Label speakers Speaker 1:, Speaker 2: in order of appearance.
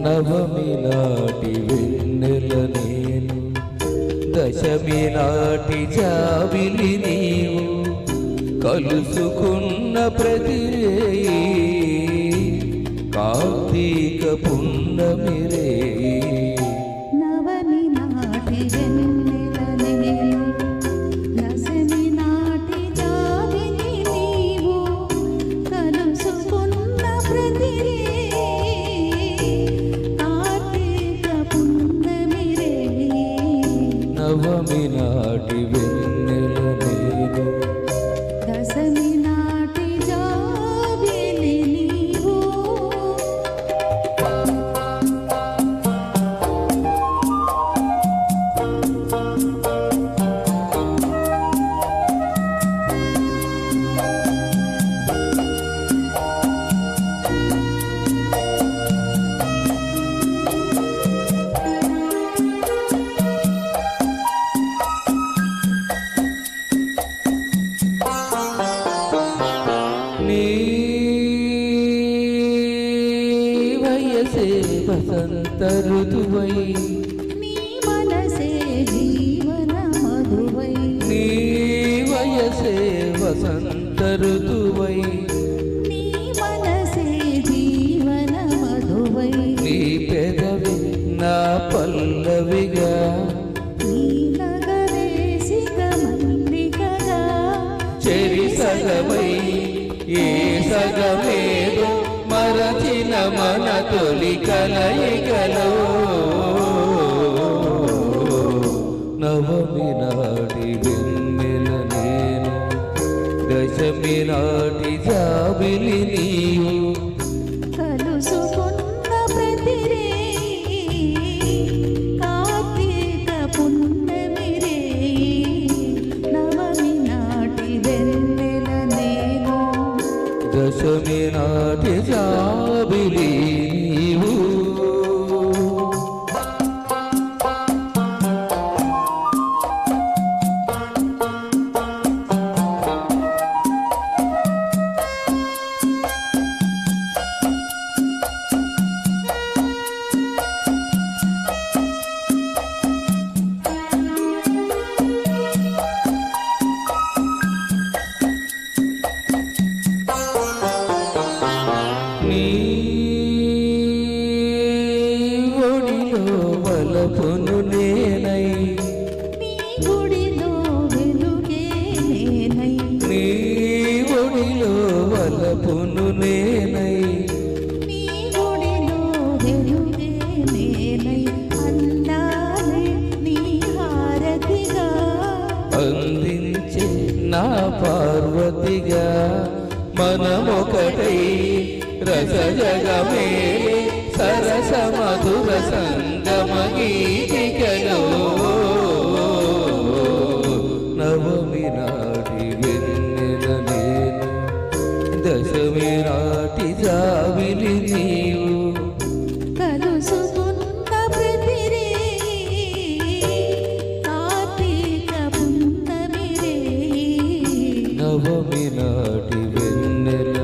Speaker 1: నవమి నాటి వెన్నెల నేను, దశమి నాటి జాబిలి నీవు, కలుసుకున్న ప్రతి కార్తీక పున్నమి రే.
Speaker 2: నవమి నాటి వెన్నెల నేను, దశమి నాటి జాబిలి నీవు, కలుసుకున్న ప్రతి కార్తీక పున్నమి రే.
Speaker 1: నవమి నాటి వెన్నెల నేను,
Speaker 2: దశమి నాటి జాబిలి నీవు.
Speaker 1: నీ వయసే వసంత ఋతువై,
Speaker 2: నీ మనసే జీవన మధువై,
Speaker 1: నీ వయసే వసంత ఋతువై,
Speaker 2: నీ మనసే జీవన మధువై,
Speaker 1: నీ పెదవి నా పల్లవిగా,
Speaker 2: నీ నగరేసిక మల్లికగా,
Speaker 1: చెరి సగమై ఏ సగమేదో మరచిన మన తొలి కలయికలో. నవమి నాటి వెన్నెల నేను, దశమి నాటి జాబిలి నీవు,
Speaker 2: కలుసుకున్న ప్రతి కార్తీక పున్నమి రే. నవమి నాటి వెన్నెల నేను,
Speaker 1: దశమి నాటి జాబిలి నీవు. నీ ఒడిలో వలపును నేనై,
Speaker 2: నీ గుడిలో వెలుగే నేనై,
Speaker 1: నీ ఒడిలో వలపును నేనై,
Speaker 2: నీ గుడిలో వెలుగే నేనై, అందాలే నీ హారతిగా,
Speaker 1: అందించే నా పార్వతిగా, మనమొకటై రస జగమే సరస మధుర సంగమ గీతికలో. నవమి నాటి వెన్నెల నేను, దశమి నాటి జాబిలి నీవు,
Speaker 2: కలుసుకున్న ప్రతి కార్తీక పున్నమి రే.
Speaker 1: నవమి నాటి వెన్నెల